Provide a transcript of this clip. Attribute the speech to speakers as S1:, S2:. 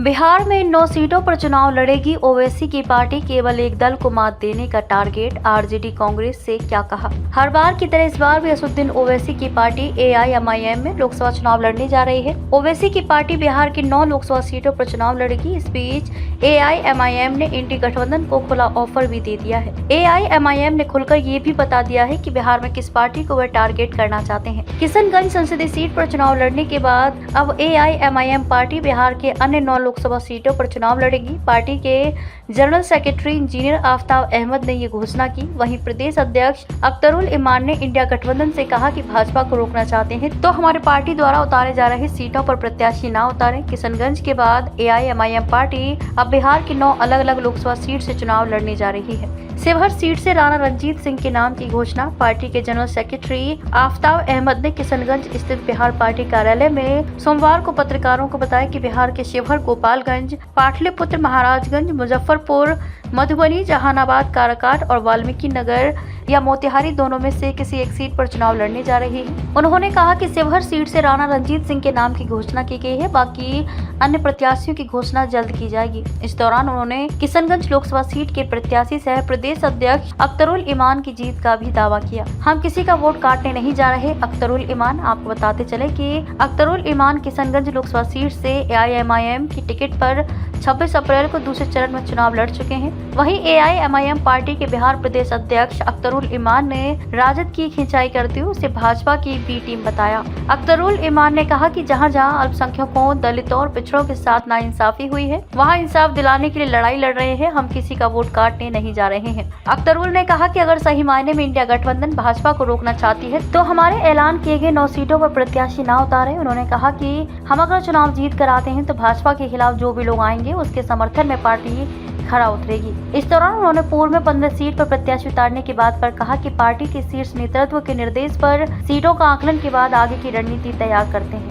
S1: बिहार में 9 सीटों पर चुनाव लड़ेगी ओवैसी की पार्टी। केवल एक दल को मात देने का टारगेट। आरजेडी कांग्रेस से क्या कहा। हर बार की तरह इस बार भी असदुद्दीन ओवैसी की पार्टी एआईएमआईएम में लोकसभा चुनाव लड़ने जा रही है। ओवैसी की पार्टी बिहार की 9 लोकसभा सीटों पर चुनाव लड़ेगी। इस बीच एआईएमआईएम ने इंडी गठबंधन को खुला ऑफर भी दे दिया है। एआईएमआईएम ने खुलकर ये भी बता दिया है कि बिहार में किस पार्टी को वह टारगेट करना चाहते हैं। किशनगंज संसदीय सीट पर चुनाव लड़ने के बाद अब एआईएमआईएम पार्टी बिहार के अन्य 9 लोकसभा सीटों पर चुनाव लड़ेगी। पार्टी के general secretary engineer Aftab Ahmad ने ये घोषणा की। वहीं प्रदेश अध्यक्ष अख्तरुल इमान ने इंडिया गठबंधन से कहा कि भाजपा को रोकना चाहते हैं तो हमारे पार्टी द्वारा उतारे जा रहे सीटों पर प्रत्याशी न उतारें। किशनगंज के बाद एआईएमआईएम पार्टी अब बिहार की 9 अलग अलग लोकसभा सीट से चुनाव लड़ने जा रही है। शिवहर सीट से राणा रंजीत सिंह के नाम की घोषणा। पार्टी के जनरल सेक्रेटरी आफ्ताब अहमद ने किशनगंज स्थित बिहार पार्टी कार्यालय में सोमवार को पत्रकारों को बताया कि बिहार के शिवहर, गोपालगंज, पाटलिपुत्र, महाराजगंज, मुजफ्फरपुर, मधुबनी, जहानाबाद, काराकाट और वाल्मीकि नगर या मोतिहारी दोनों में से किसी एक सीट पर चुनाव लड़ने जा रही है। उन्होंने कहा कि शिवहर सीट से राणा रंजीत सिंह के नाम की घोषणा की गई है। बाकी अन्य प्रत्याशियों की घोषणा जल्द की जाएगी। इस दौरान उन्होंने किशनगंज लोकसभा सीट के प्रत्याशी सह प्रदेश अध्यक्ष अख्तरुल इमान की जीत का भी दावा किया। हम किसी का वोट काटने नहीं जा रहे। अख्तरुल इमान, आपको बताते चले कि अख्तरुल इमान किशनगंज लोकसभा सीट से एआईएमआईएम की टिकट पर 26 अप्रैल को दूसरे चरण में चुनाव लड़ चुके हैं। वहीं एआईएमआईएम पार्टी के बिहार प्रदेश अध्यक्ष अख्तरुल इमान ने राजद की खिंचाई करते हुए उसे भाजपा की बी टीम बताया। अख्तरुल इमान ने कहा कि जहां जहां अल्पसंख्यकों, दलितों और पिछड़ों के साथ नाइंसाफी हुई है वहां इंसाफ दिलाने के लिए लड़ाई लड़ रहे हैं। हम किसी का वोट काटने नहीं जा रहे हैं। अख्तरुल ने कहा कि अगर सही मायने में इंडिया गठबंधन भाजपा को रोकना चाहती है तो हमारे ऐलान किए गए 9 सीटों पर प्रत्याशी न उतारे। उन्होंने कहा कि हम अगर चुनाव जीत कर आते हैं तो भाजपा के खिलाफ जो भी लोग आएंगे उसके समर्थन में पार्टी खड़ा उतरेगी। इस दौरान उन्होंने पूर्व में 15 सीट पर प्रत्याशी उतारने की बात पर कहा कि पार्टी के शीर्ष नेतृत्व के निर्देश पर सीटों का आकलन के बाद आगे की रणनीति तैयार करते हैं।